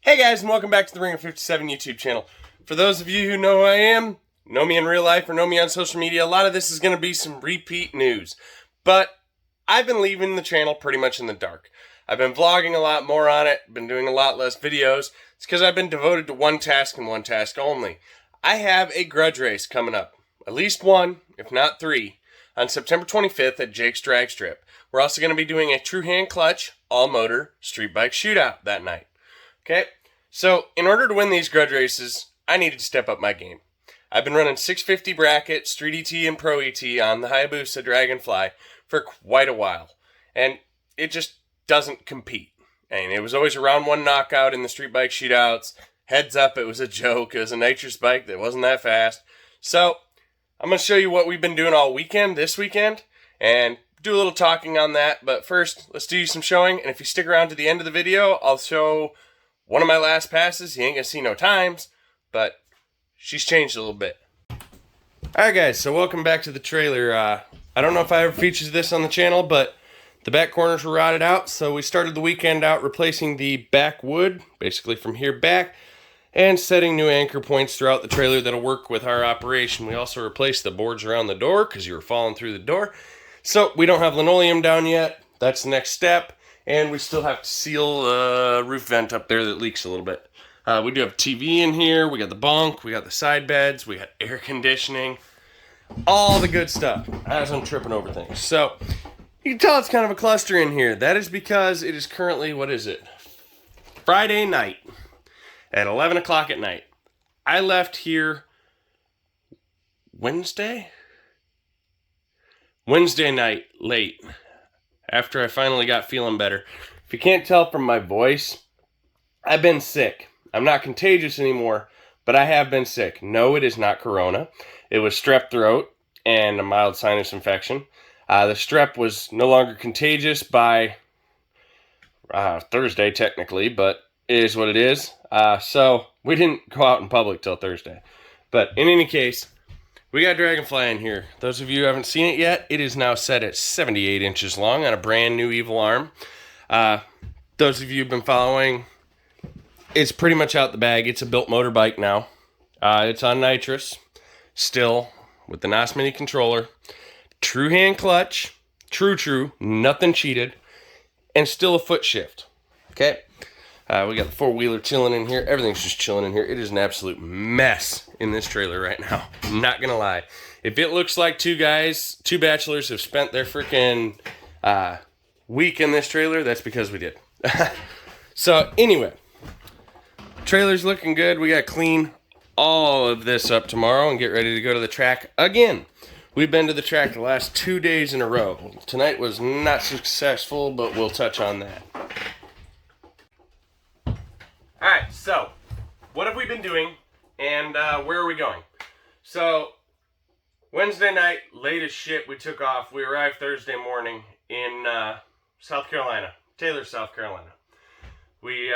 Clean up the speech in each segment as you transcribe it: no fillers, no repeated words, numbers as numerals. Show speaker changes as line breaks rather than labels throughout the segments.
Hey guys, and welcome back to the Ring of 57 YouTube channel. For those of you who know who I am, know me in real life, or know me on social media, a lot of this is going to be some repeat news. But I've been leaving the channel pretty much in the dark. I've been vlogging a lot more on it, been doing a lot less videos. It's because I've been devoted to one task and one task only. I have a grudge race coming up. At least one, if not three, on September 25th at Jake's Drag Strip. We're also going to be doing a true hand clutch, all motor, street bike shootout that night. Okay, so in order to win these grudge races, I needed to step up my game. I've been running 650 bracket, Street ET, and Pro ET on the Hayabusa Dragonfly for quite a while, and it just doesn't compete. And it was always a round one knockout in the street bike shootouts. Heads up, it was a joke. It was a nitrous bike that wasn't that fast. So I'm going to show you what we've been doing all weekend, this weekend, and do a little talking on that. But first, let's do some showing, and if you stick around to the end of the video, I'll show one of my last passes. You ain't gonna see no times, but she's changed a little bit. Alright guys, so welcome back to the trailer. I don't know if I ever featured this on the channel, but the back corners were rotted out, so we started the weekend out replacing the back wood, basically from here back, and setting new anchor points throughout the trailer that'll work with our operation. We also replaced the boards around the door, because you were falling through the door. So we don't have linoleum down yet. That's the next step. And we still have to seal a roof vent up there that leaks a little bit. We do have TV in here. We got the bunk. We got the side beds. We got air conditioning. All the good stuff as I'm tripping over things. So you can tell it's kind of a cluster in here. That is because it is currently, what is it? Friday night at 11 o'clock at night. I left here Wednesday night late. After I finally got feeling better. If you can't tell from my voice, I've been sick. I'm not contagious anymore, but I have been sick. No, it is not corona. It was strep throat and a mild sinus infection. The strep was no longer contagious by Thursday, technically, but it is what it is. So we didn't go out in public till Thursday. But in any case, we got Dragonfly in here. Those of you who haven't seen it yet, it is now set at 78 inches long on a brand new evil arm. Those of you who've been following, it's pretty much out the bag. It's a built motorbike now. It's on nitrous, still, with the NOS Mini controller. True hand clutch, true, nothing cheated, and still a foot shift. Okay? We got the four-wheeler chilling in here. Everything's just chilling in here. It is an absolute mess in this trailer right now. I'm not going to lie. If it looks like two bachelors have spent their freaking week in this trailer, that's because we did. So, anyway. Trailer's looking good. We got to clean all of this up tomorrow and get ready to go to the track again. We've been to the track the last 2 days in a row. Tonight was not successful, but we'll touch on that. Alright, so, what have we been doing, and where are we going? So, Wednesday night, late as shit, we took off. We arrived Thursday morning in South Carolina, Taylor, South Carolina. We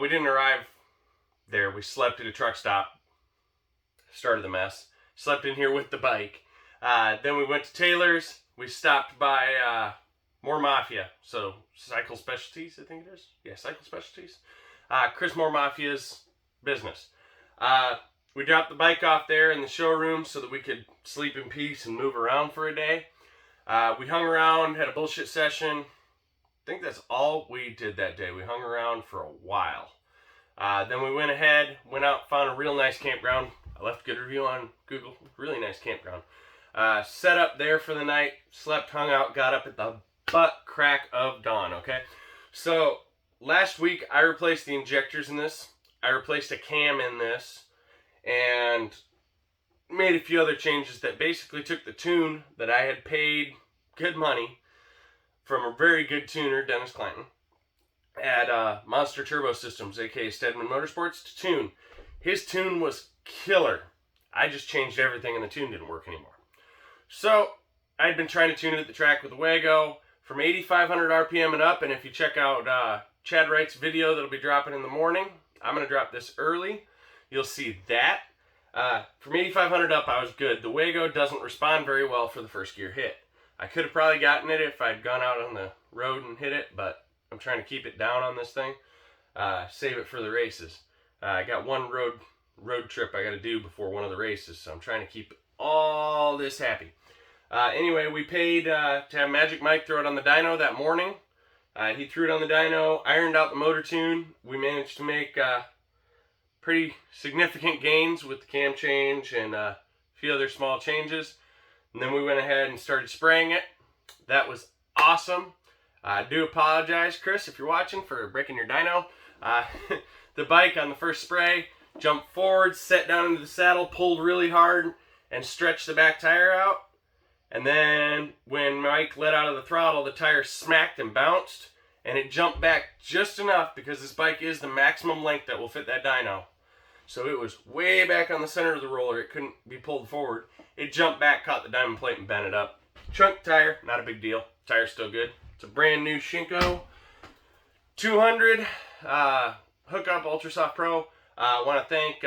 didn't arrive there. We slept at a truck stop, started the mess, slept in here with the bike. Then we went to Taylor's. We stopped by More Mafia, so Cycle Specialties, I think it is. Yeah, Cycle Specialties. Chris Moore Mafia's business. We dropped the bike off there in the showroom so that we could sleep in peace and move around for a day. We hung around, had a bullshit session. I think that's all we did that day. We hung around for a while. Then we went ahead, went out, found a real nice campground. I left a good review on Google. Really nice campground. Set up there for the night, slept, hung out, got up at the butt crack of dawn, okay? So last week, I replaced the injectors in this. I replaced a cam in this. And made a few other changes that basically took the tune that I had paid good money from a very good tuner, Dennis Clanton, at Monster Turbo Systems, aka Stedman Motorsports, to tune. His tune was killer. I just changed everything and the tune didn't work anymore. So, I'd been trying to tune it at the track with the Wago from 8,500 RPM and up, and if you check out Chad Wright's video that'll be dropping in the morning, I'm going to drop this early. You'll see that. From 8,500 up, I was good. The Wago doesn't respond very well for the first gear hit. I could have probably gotten it if I'd gone out on the road and hit it, but I'm trying to keep it down on this thing. save it for the races. I got one road trip I got to do before one of the races, so I'm trying to keep all this happy. Anyway, we paid to have Magic Mike throw it on the dyno that morning. He threw it on the dyno, ironed out the motor tune. We managed to make pretty significant gains with the cam change and a few other small changes. And then we went ahead and started spraying it. That was awesome. I do apologize, Chris, if you're watching, for breaking your dyno. The bike on the first spray jumped forward, set down into the saddle, pulled really hard, and stretched the back tire out. And then when Mike let out of the throttle, the tire smacked and bounced, and it jumped back just enough because this bike is the maximum length that will fit that dyno. So it was way back on the center of the roller. It couldn't be pulled forward. It jumped back, caught the diamond plate, and bent it up. Chunk tire, not a big deal. Tire's still good. It's a brand new Shinko 200 hookup Ultra Soft Pro. I want to thank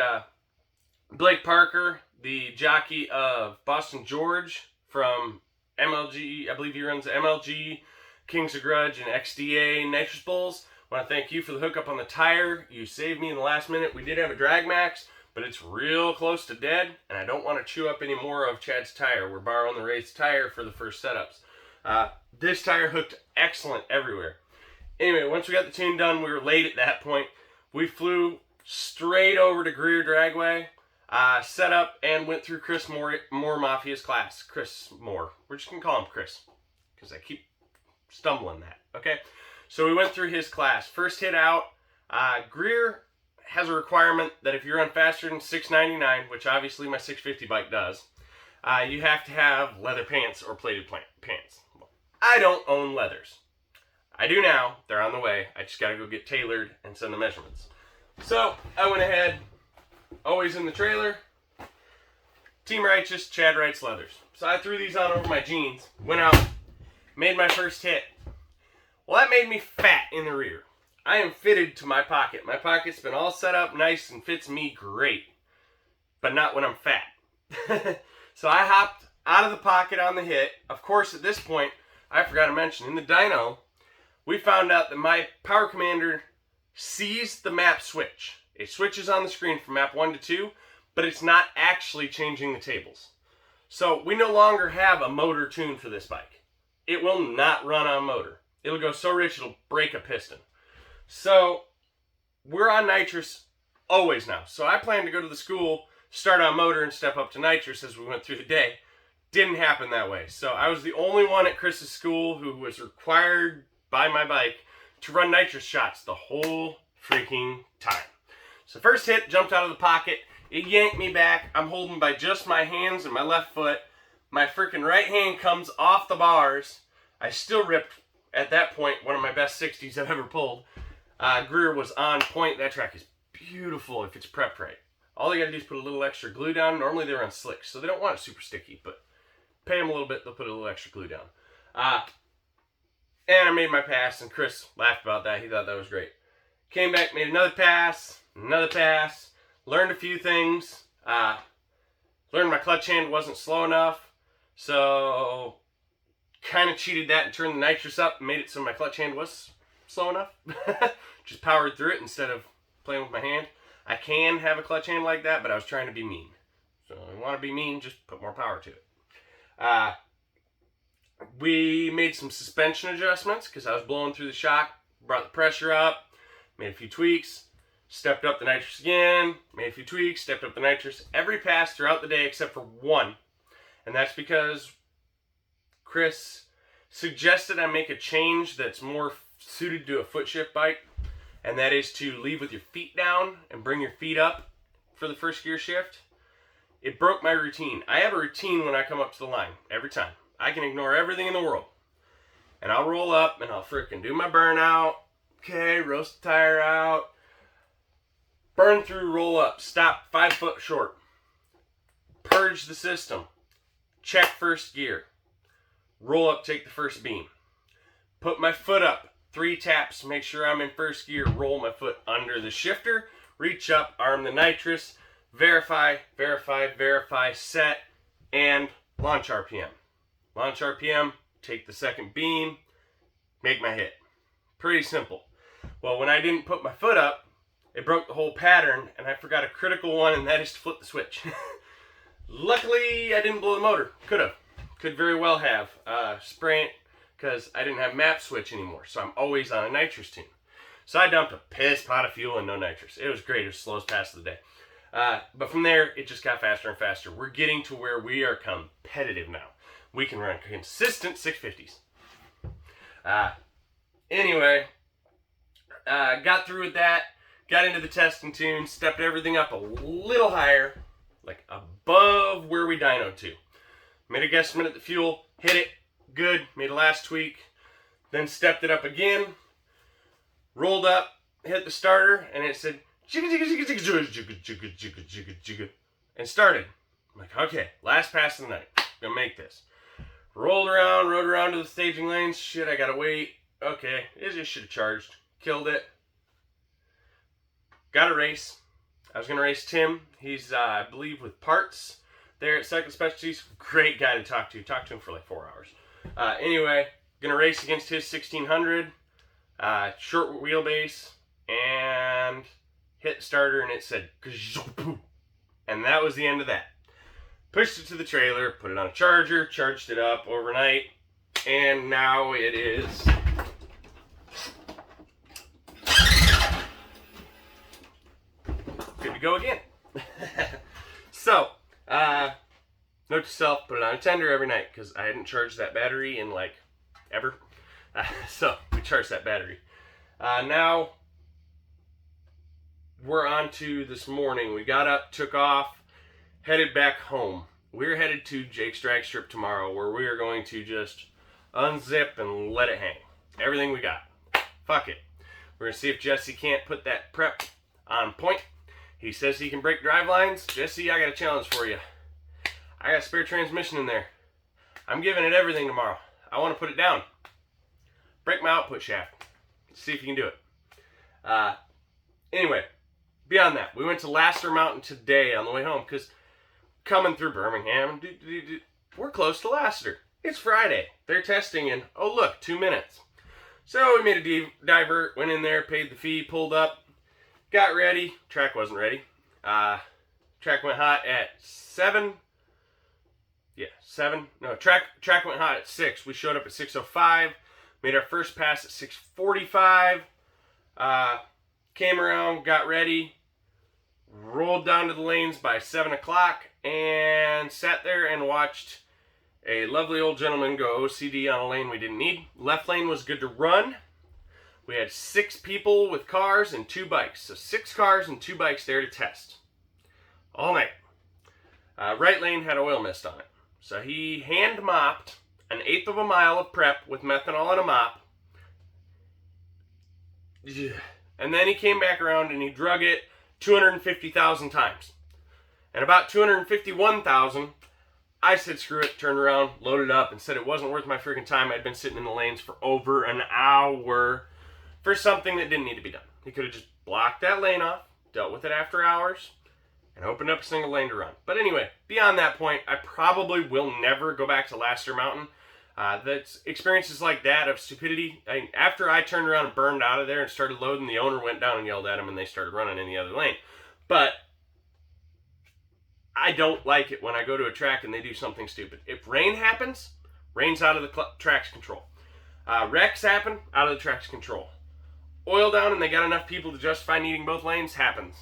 Blake Parker, the jockey of Boston George from MLG. I believe he runs MLG, Kings of Grudge, and XDA Nitrous Bulls. I want to thank you for the hookup on the tire. You saved me in the last minute. We did have a drag max, but it's real close to dead, and I don't want to chew up any more of Chad's tire. We're borrowing the race tire for the first setups. This tire hooked excellent everywhere. Anyway, once we got the tune done, we were late at that point. We flew straight over to Greer Dragway, set up, and went through Chris Moore Mafia's class. Chris Moore. We're just going to call him Chris, because I keep stumbling that, okay? So we went through his class. First hit out, Greer has a requirement that if you run faster than 699, which obviously my 650 bike does, you have to have leather pants or plated pants. I don't own leathers. I do now. They're on the way. I just got to go get tailored and send the measurements. So I went ahead, always in the trailer, Team Righteous, Chad Wrights leathers. So I threw these on over my jeans, went out, made my first hit. Well, that made me fat in the rear. I am fitted to my pocket. My pocket's been all set up nice and fits me great, but not when I'm fat. So I hopped out of the pocket on the hit. Of course, at this point, I forgot to mention, in the dyno, we found out that my power commander sees the map switch. It switches on the screen from map 1 to 2, but it's not actually changing the tables. So we no longer have a motor tune for this bike. It will not run on motor. It'll go so rich it'll break a piston. So we're on nitrous always now. So I plan to go to the school, start on motor, and step up to nitrous as we went through the day. Didn't happen that way. So I was the only one at Chris's school who was required by my bike to run nitrous shots the whole freaking time. So first hit, jumped out of the pocket. It yanked me back. I'm holding by just my hands and my left foot. My freaking right hand comes off the bars. I still ripped, at that point, one of my best 60s I've ever pulled. Greer was on point. That track is beautiful if it's prepped right. All they got to do is put a little extra glue down. Normally they run slicks, so they don't want it super sticky, but pay them a little bit, they'll put a little extra glue down. And I made my pass, and Chris laughed about that. He thought that was great. Came back, made another pass, learned a few things. Learned my clutch hand wasn't slow enough, so kind of cheated that and turned the nitrous up and made it so my clutch hand was slow enough. Just powered through it instead of playing with my hand. I can have a clutch hand like that, but I was trying to be mean. So if you want to be mean, just put more power to it. We made some suspension adjustments because I was blowing through the shock, brought the pressure up, made a few tweaks, stepped up the nitrous again, made a few tweaks, stepped up the nitrous. Every pass throughout the day except for one. And that's because Chris suggested I make a change that's more suited to a foot shift bike. And that is to leave with your feet down and bring your feet up for the first gear shift. It broke my routine. I have a routine when I come up to the line, every time. I can ignore everything in the world. And I'll roll up and I'll freaking do my burnout. Okay, roast the tire out. Burn through, roll up, stop 5 foot short. Purge the system. Check first gear. Roll up, take the first beam. Put my foot up. 3 taps, make sure I'm in first gear, roll my foot under the shifter, reach up, arm the nitrous, verify, set, and launch RPM. Launch RPM, take the second beam, make my hit. Pretty simple. Well, when I didn't put my foot up, it broke the whole pattern, and I forgot a critical one, and that is to flip the switch. Luckily, I didn't blow the motor. Could very well have. Spraying, because I didn't have map switch anymore, so I'm always on a nitrous tune. So I dumped a piss pot of fuel and no nitrous. It was great. It was the slowest pass of the day. But from there, it just got faster and faster. We're getting to where we are competitive now. We can run consistent 650s. Anyway, got through with that. Got into the testing tune. Stepped everything up a little higher. Like above where we dynoed to. Made a guesstimate at the fuel. Hit it. Good. Made a last tweak. Then stepped it up again. Rolled up. Hit the starter. And it said... and started. I'm like, okay, last pass of the night. Gonna make this. Rolled around, rode around to the staging lanes. Shit, I gotta wait. Okay, it just should have charged. Killed it. Got a race. I was gonna race Tim. He's, I believe, with parts there at Cycle Specialties. Great guy to talk to. Talked to him for like 4 hours. Anyway, gonna race against his 1600. Short wheelbase. And... hit starter and it said and that was the end of that. Pushed it to the trailer, put it on a charger, charged it up overnight, and now it is good to go again. So note to self, put it on a tender every night because I hadn't charged that battery in like ever. So we charged that battery. Now we're on to this morning. We got up, took off, headed back home. We're headed to Jake's Drag Strip tomorrow, where we are going to just unzip and let it hang. Everything we got. Fuck it. We're going to see if Jesse can't put that prep on point. He says he can break drive lines. Jesse, I got a challenge for you. I got a spare transmission in there. I'm giving it everything tomorrow. I want to put it down. Break my output shaft. See if you can do it. Anyway. Beyond that, we went to Lassiter Mountain today on the way home because coming through Birmingham, we're close to Lassiter. It's Friday. They're testing in, oh look, 2 minutes. So we made a divert, went in there, paid the fee, pulled up, got ready. Track wasn't ready. Track went hot at 7. Yeah, 7. No, track went hot at 6. We showed up at 6:05. Made our first pass at 6:45. Came around, got ready, rolled down to the lanes by 7 o'clock, and sat there and watched a lovely old gentleman go OCD on a lane we didn't need. Left lane was good to run. We had 6 people with cars and 2 bikes. So 6 cars and 2 bikes there to test. All night. Right lane had oil mist on it. So he hand mopped 1/8 of a mile of prep with methanol and a mop. And then he came back around and he drug it 250,000 times. And about 251,000, I said screw it, turned around, loaded up, and said it wasn't worth my freaking time. I'd been sitting in the lanes for over an hour for something that didn't need to be done. He could have just blocked that lane off, dealt with it after hours, and opened up a single lane to run. But anyway, beyond that point, I probably will never go back to Lassiter Mountain. That's experiences like that of stupidity. After I turned around and burned out of there and started loading, the owner went down and yelled at him and they started running in the other lane. But I don't like it when I go to a track and they do something stupid. If rain happens, rain's out of the track's control. Wrecks happen, out of the track's control. Oil down and they got enough people to justify needing both lanes, happens.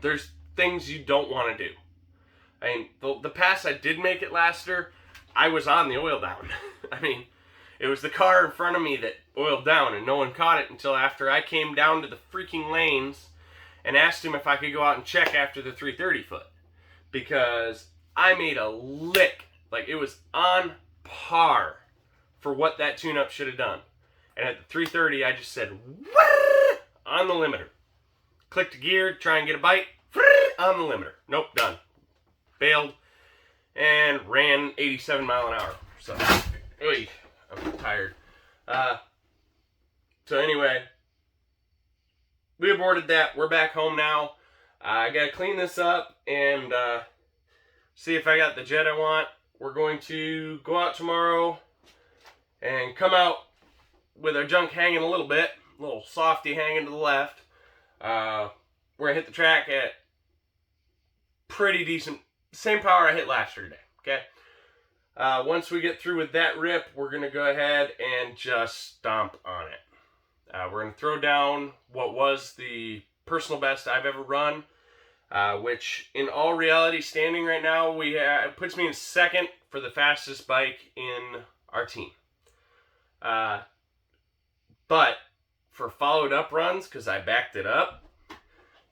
There's things you don't want to do. I mean, the pass I did make at Lassiter, I was on the oil down. I mean, it was the car in front of me that oiled down, and no one caught it until after I came down to the freaking lanes and asked him if I could go out and check after the 330 foot. Because I made a lick. Like, it was on par for what that tune-up should have done. And at the 330, I just said, Wah! On the limiter. Clicked a gear, try and get a bite, on the limiter. Nope, done. Bailed. And ran 87 mile an hour. So, I'm tired. So anyway, we aborted that. We're back home now. I gotta clean this up and see if I got the jet I want. We're going to go out tomorrow and come out with our junk hanging a little bit, little softy hanging to the left. We're going to hit the track at pretty decent, same power I hit last year today, okay? Once we get through with that rip, we're going to go ahead and just stomp on it. We're going to throw down what was the personal best I've ever run, which in all reality, standing right now, it puts me in second for the fastest bike in our team. But for followed up runs, because I backed it up,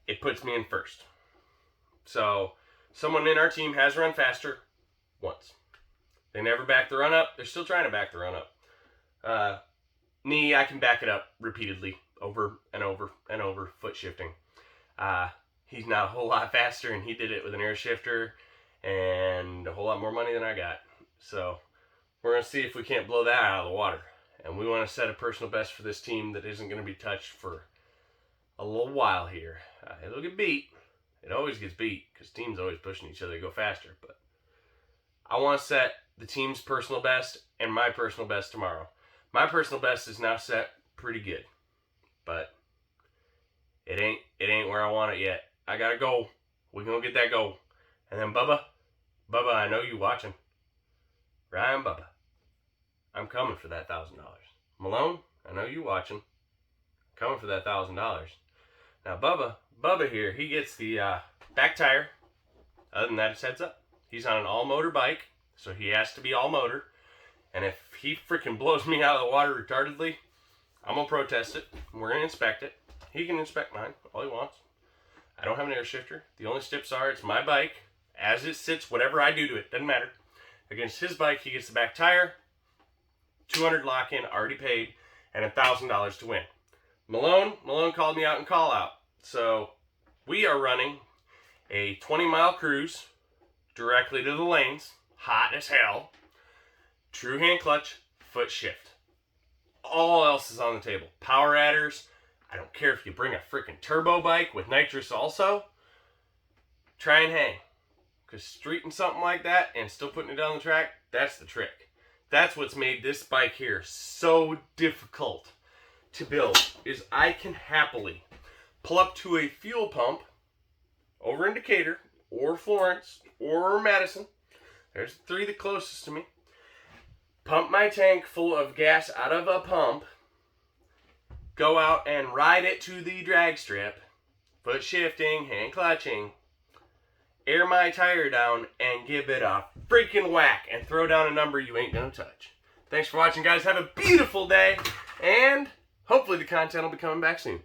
it puts me in first. So someone in our team has run faster once. They never backed the run up. They're still trying to back the run up. Me, I can back it up repeatedly, over and over and over, foot shifting. He's not a whole lot faster, and he did it with an air shifter and a whole lot more money than I got. So we're going to see if we can't blow that out of the water. And we want to set a personal best for this team that isn't going to be touched for a little while here. It'll get beat. It always gets beat because teams always pushing each other to go faster. But I want to set the team's personal best and my personal best tomorrow. My personal best is now set pretty good, but it ain't where I want it yet. I gotta go. We're gonna get that goal. And then Bubba, I know you watching. Ryan Bubba, I'm coming for that $1,000. Malone, I know you watching. Coming for that $1,000. Now Bubba here, he gets the back tire. Other than that, it's heads up. He's on an all-motor bike, so he has to be all-motor. And if he freaking blows me out of the water retardedly, I'm going to protest it. We're going to inspect it. He can inspect mine all he wants. I don't have an air shifter. The only steps are it's my bike. As it sits, whatever I do to it, doesn't matter. Against his bike, he gets the back tire, $200 lock-in, already paid, and $1,000 to win. Malone called me out in call-out. So we are running a 20-mile cruise directly to the lanes, hot as hell, true hand clutch, foot shift. All else is on the table. Power adders. I don't care if you bring a freaking turbo bike with nitrous also. Try and hang. Because streeting something like that and still putting it down the track, that's the trick. That's what's made this bike here so difficult to build, is I can happily pull up to a fuel pump over in Decatur or Florence or Madison. There's the three the closest to me. Pump my tank full of gas out of a pump, go out and ride it to the drag strip, foot shifting, hand clutching, air my tire down, and give it a freaking whack and throw down a number you ain't gonna touch. Thanks for watching, guys. Have a beautiful day, and hopefully the content will be coming back soon.